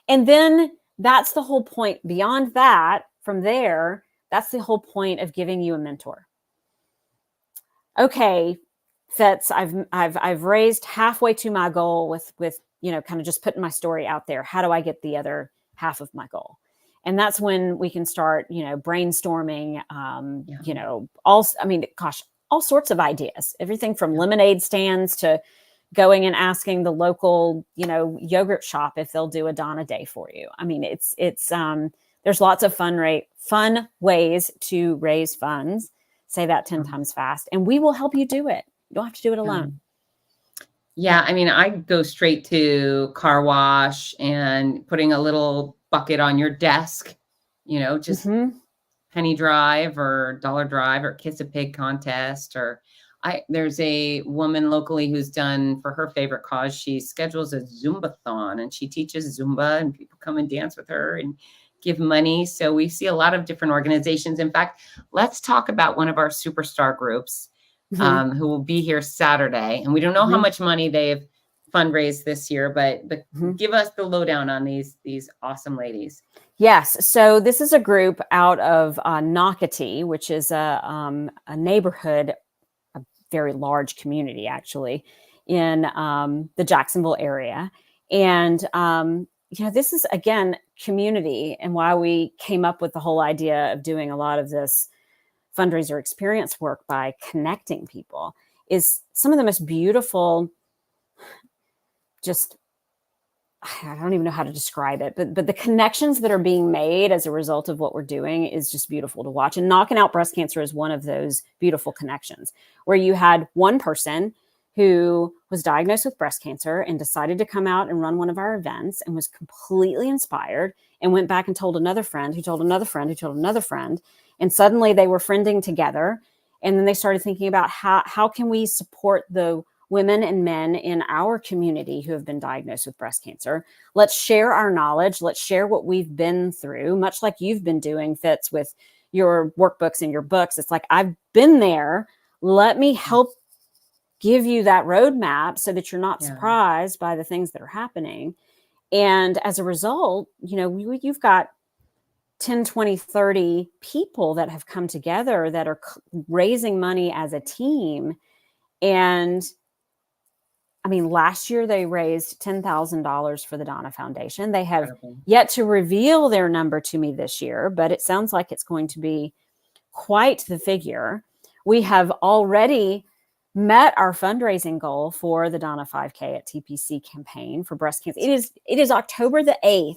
And then that's the whole point. Beyond that, from there, that's the whole point of giving you a mentor. Okay, Fitz, I've raised halfway to my goal with kind of just putting my story out there. How do I get the other half of my goal? And that's when we can start, brainstorming, all sorts of ideas, everything from lemonade stands to going and asking the local, yogurt shop if they'll do a Donna Day for you. I mean, there's lots of fun ways to raise funds. Say that 10 times fast, and we will help you do it. You don't have to do it alone. Yeah. I mean, I go straight to car wash and putting a little bucket on your desk, just penny drive or dollar drive or kiss a pig contest. Or there's a woman locally who's done for her favorite cause. She schedules a Zumba-thon and she teaches Zumba, and people come and dance with her and give money. So we see a lot of different organizations. In fact, let's talk about one of our superstar groups who will be here Saturday. And we don't know how much money they've fundraised this year, but give us the lowdown on these awesome ladies. Yes. So this is a group out of Nocatee, which is a neighborhood, a very large community, actually, in the Jacksonville area. And, this is, again, community, and why we came up with the whole idea of doing a lot of this fundraiser experience work by connecting people is some of the most beautiful, I don't even know how to describe it, but the connections that are being made as a result of what we're doing is just beautiful to watch. And Knocking Out Breast Cancer is one of those beautiful connections where you had one person who was diagnosed with breast cancer and decided to come out and run one of our events and was completely inspired and went back and told another friend who told another friend who told another friend. And suddenly they were friending together. And then they started thinking about how can we support the women and men in our community who have been diagnosed with breast cancer. Let's share our knowledge. Let's share what we've been through, much like you've been doing, Fitz, with your workbooks and your books. It's like, I've been there. Let me help give you that roadmap so that you're not surprised by the things that are happening. And as a result, you've got 10, 20, 30 people that have come together that are raising money as a team. And I mean, last year they raised $10,000 for the DONNA Foundation. They have yet to reveal their number to me this year, but it sounds like it's going to be quite the figure. We have already met our fundraising goal for the DONNA 5K at TPC campaign for breast cancer. It is October the 8th,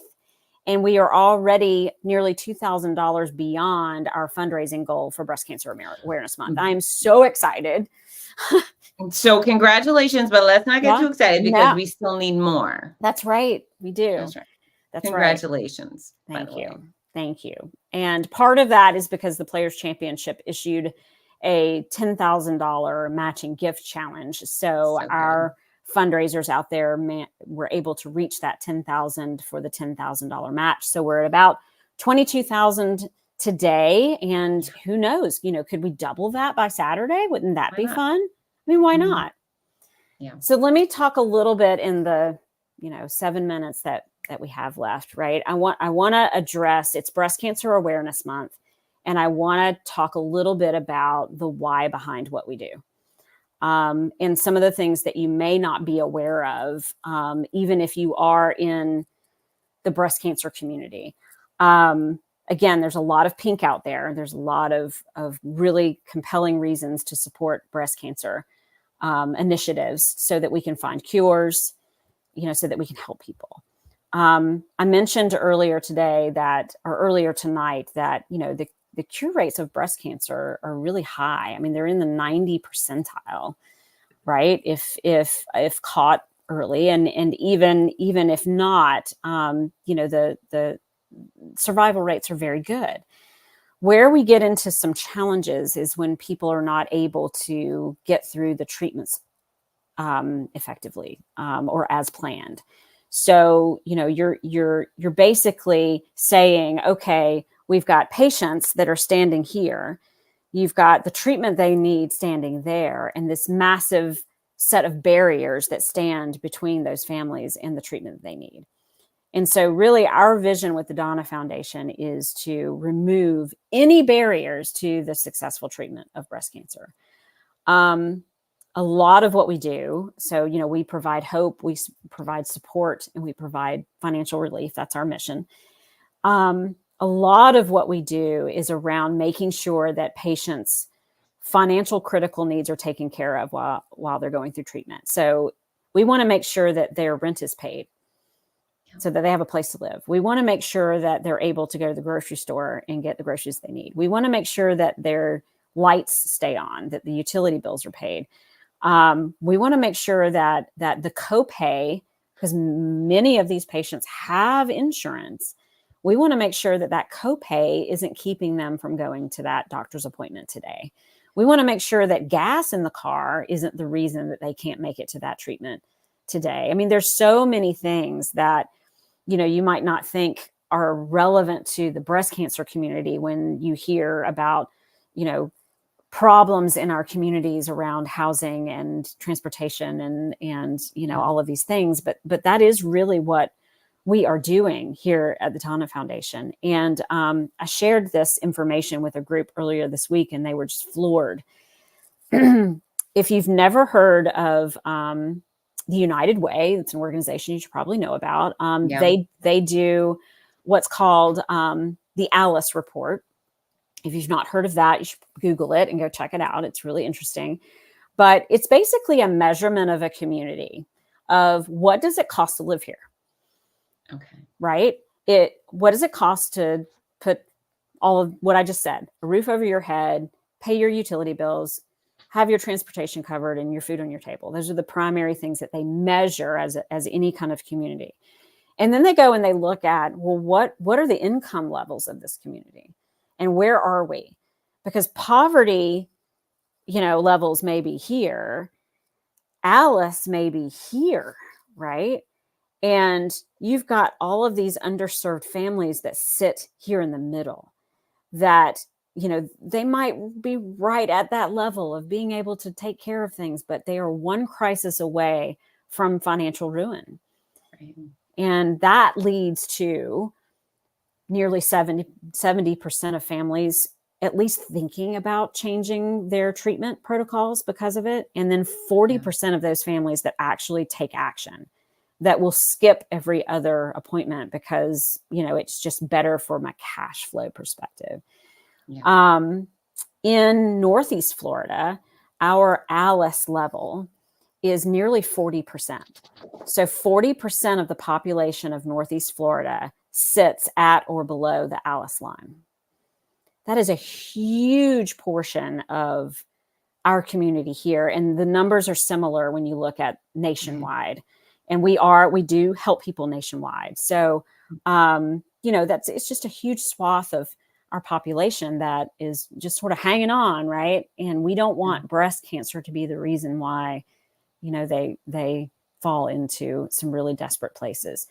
and we are already nearly $2,000 beyond our fundraising goal for Breast Cancer Awareness Month. I am so excited. So congratulations, but let's not get too excited because we still need more. That's right. We do. That's right. That's congratulations. Thank you. Thank you. And part of that is because the Players Championship issued a $10,000 matching gift challenge. So our fundraisers out there were able to reach that $10,000 for the $10,000 match. So we're at about $22,000 today. And who knows, could we double that by Saturday? Wouldn't that be fun? I mean, why not? Yeah. So let me talk a little bit in the, 7 minutes that we have left, right? I want to address, it's Breast Cancer Awareness Month. And I want to talk a little bit about the why behind what we do. And some of the things that you may not be aware of, even if you are in the breast cancer community. Again, there's a lot of pink out there. There's a lot of really compelling reasons to support breast cancer initiatives so that we can find cures, so that we can help people. I mentioned earlier tonight that, the cure rates of breast cancer are really high. I mean, they're in the 90 percentile, right? If caught early, and even if not, the survival rates are very good. Where we get into some challenges is when people are not able to get through the treatments effectively or as planned. So, you're basically saying, okay, we've got patients that are standing here. You've got the treatment they need standing there, and this massive set of barriers that stand between those families and the treatment that they need. And so really our vision with the DONNA Foundation is to remove any barriers to the successful treatment of breast cancer. A lot of what we do, so, we provide hope, we provide support, and we provide financial relief. That's our mission. A lot of what we do is around making sure that patients' financial critical needs are taken care of while they're going through treatment. So we want to make sure that their rent is paid so that they have a place to live. We want to make sure that they're able to go to the grocery store and get the groceries they need. We want to make sure that their lights stay on, that the utility bills are paid. We want to make sure that the copay, because many of these patients have insurance, we want to make sure that copay isn't keeping them from going to that doctor's appointment today. We want to make sure that gas in the car isn't the reason that they can't make it to that treatment today. I mean, there's so many things that, you might not think are relevant to the breast cancer community when you hear about, you know, problems in our communities around housing and transportation and you know, all of these things. But that is really what we are doing here at the DONNA Foundation. And I shared this information with a group earlier this week, and they were just floored. If you've never heard of the United Way, it's an organization you should probably know about. They do what's called the Alice Report. If you've not heard of that, you should Google it and go check it out. It's really interesting. But it's basically a measurement of a community of what does it cost to live here? Okay. Right? What does it cost to put all of what I just said, a roof over your head, pay your utility bills, have your transportation covered, and your food on your table? Those are the primary things that they measure as any kind of community. And then they go and they look at, well, what are the income levels of this community? And where are we? Because poverty, you know, levels may be here. Alice may be here, right? And you've got all of these underserved families that sit here in the middle that, you know, they might be right at that level of being able to take care of things, but they are one crisis away from financial ruin. Right. And that leads to nearly 70% of families at least thinking about changing their treatment protocols because of it. And then 40% of those families that actually take action, that will skip every other appointment because, you know, it's just better from a cash flow perspective. Yeah. In Northeast Florida, our Alice level is nearly 40%. So 40% of the population of Northeast Florida sits at or below the Alice line. That is a huge portion of our community here. And the numbers are similar when you look at nationwide. And we do help people nationwide. So, you know, it's just a huge swath of our population that is just sort of hanging on, right? And we don't want breast cancer to be the reason why, you know, they fall into some really desperate places.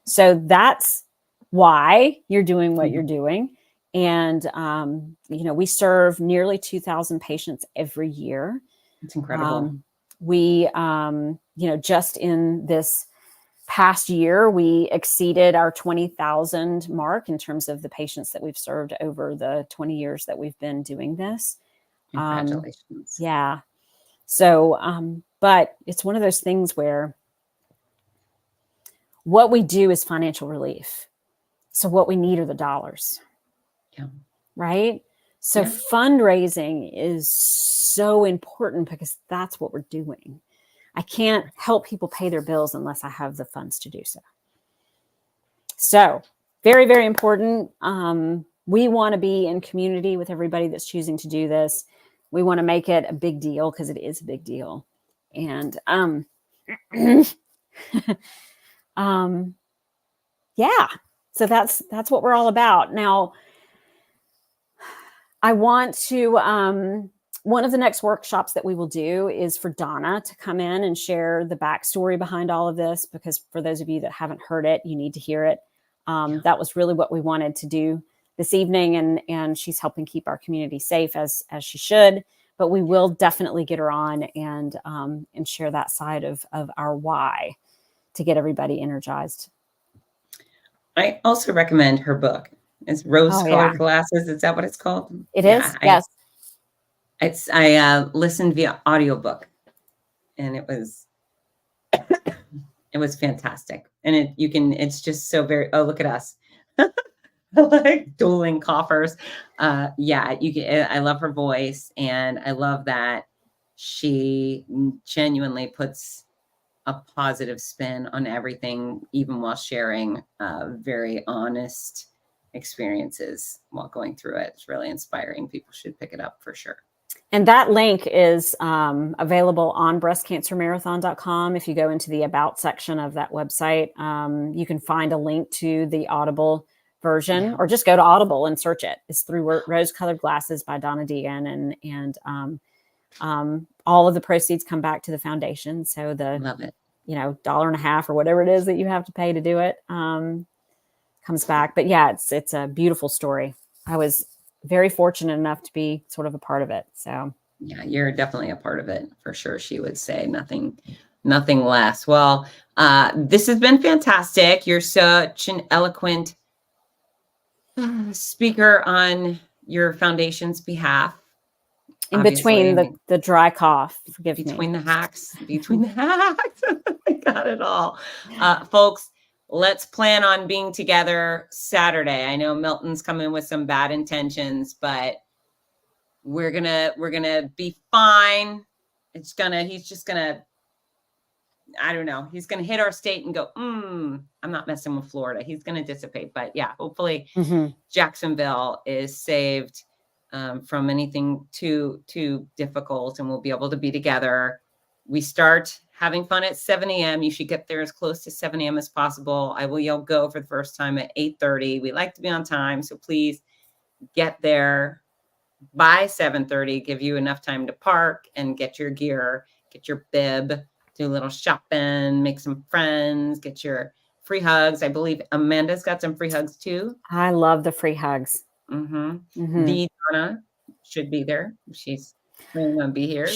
So that's why you're doing what you're doing. And, you know, we serve nearly 2,000 patients every year. It's incredible. We, you know, just in this past year, we exceeded our 20,000 mark in terms of the patients that we've served over the 20 years that we've been doing this. Congratulations. Yeah. So, but it's one of those things where what we do is financial relief. So what we need are the dollars. Yeah. Right. So fundraising is so important because that's what we're doing. I can't help people pay their bills unless I have the funds to do so. So very, very important. We want to be in community with everybody that's choosing to do this. We want to make it a big deal because it is a big deal. And yeah, so that's what we're all about. Now, I want to, one of the next workshops that we will do is for Donna to come in and share the backstory behind all of this, because for those of you that haven't heard it, you need to hear it. That was really what we wanted to do this evening, and she's helping keep our community safe as she should. But we will definitely get her on and share that side of our why to get everybody energized. I also recommend her book. It's Rose-Colored Glasses. Is that what it's called? It is. Yes. I listened via audiobook, and it was fantastic. And it's just so very, oh, look at us. Like dueling coffers. I love her voice, and I love that she genuinely puts a positive spin on everything, even while sharing very honest experiences while going through it. It's really inspiring. People should pick it up for sure. And that link is available on breastcancermarathon.com. If you go into the About section of that website, you can find a link to the Audible version, or just go to Audible and search it. It's through Rose-Colored Glasses by Donna Deegan, and all of the proceeds come back to the foundation. So Love it. $1.50 or whatever it is that you have to pay to do it, comes back. But yeah, it's a beautiful story. I was very fortunate enough to be sort of a part of it. So yeah, you're definitely a part of it for sure. She would say nothing less. Well, this has been fantastic. You're such an eloquent speaker on your foundation's behalf. in between the dry cough, forgive me. Between the hacks. I got it all. Folks, let's plan on being together Saturday. I know Milton's coming with some bad intentions, but we're gonna be fine. He's just gonna, I don't know. He's gonna hit our state and go, I'm not messing with Florida. He's gonna dissipate. But yeah, hopefully Jacksonville is saved from anything too difficult, and we'll be able to be together. We start having fun at 7 a.m. You should get there as close to 7 a.m. as possible. I will go for the first time at 8:30. We like to be on time, so please get there by 7:30. Give you enough time to park and get your gear, get your bib, do a little shopping, make some friends, get your free hugs. I believe Amanda's got some free hugs too. I love the free hugs. The Donna should be there. She's going to be here.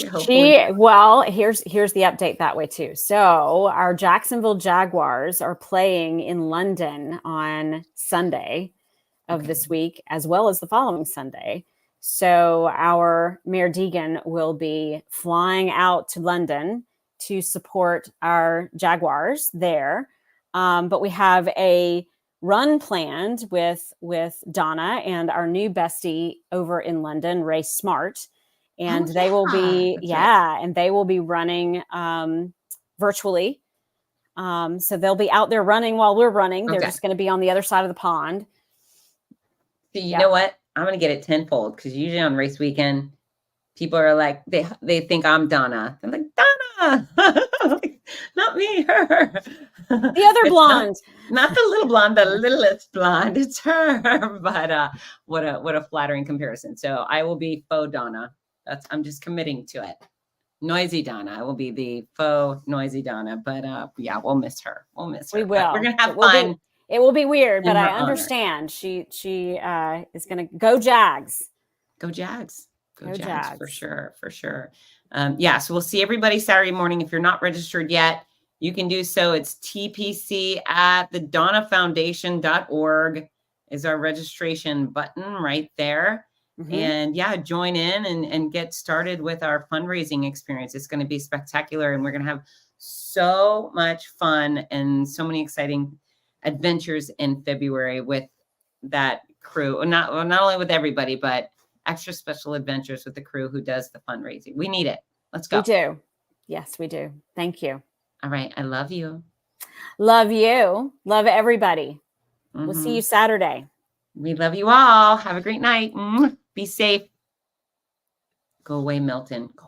Well, here's the update that way too. So our Jacksonville Jaguars are playing in London on Sunday of this week, as well as the following Sunday. So our Mayor Deegan will be flying out to London to support our Jaguars there. But we have a run planned with Donna and our new bestie over in London, Ray Smart. And they will be, and they will be running virtually. So they'll be out there running while we're running. They're just going to be on the other side of the pond. So you know what? I'm going to get it tenfold, because usually on race weekend, people are like, they think I'm Donna. I'm like, Donna, not me, her. The other blonde. Not the little blonde, the littlest blonde. It's her. But what a flattering comparison. So I will be faux Donna. I'm just committing to it. Noisy Donna. I will be the faux noisy Donna. But yeah, we'll miss her. We will. But we're gonna have fun. It will be weird, but I understand. She is gonna go Jags. Go Jags. Go Jags for sure. Yeah, so we'll see everybody Saturday morning. If you're not registered yet, you can do so. It's TPC at the DONNAFoundation.org is our registration button right there. And yeah, join in and get started with our fundraising experience. It's going to be spectacular, and we're going to have so much fun and so many exciting adventures in February with that crew. Not only with everybody, but extra special adventures with the crew who does the fundraising. We need it. Let's go. We do. Yes, we do. Thank you. All right. I love you. Love you. Love everybody. We'll see you Saturday. We love you all. Have a great night. Be safe. Go away, Milton. Go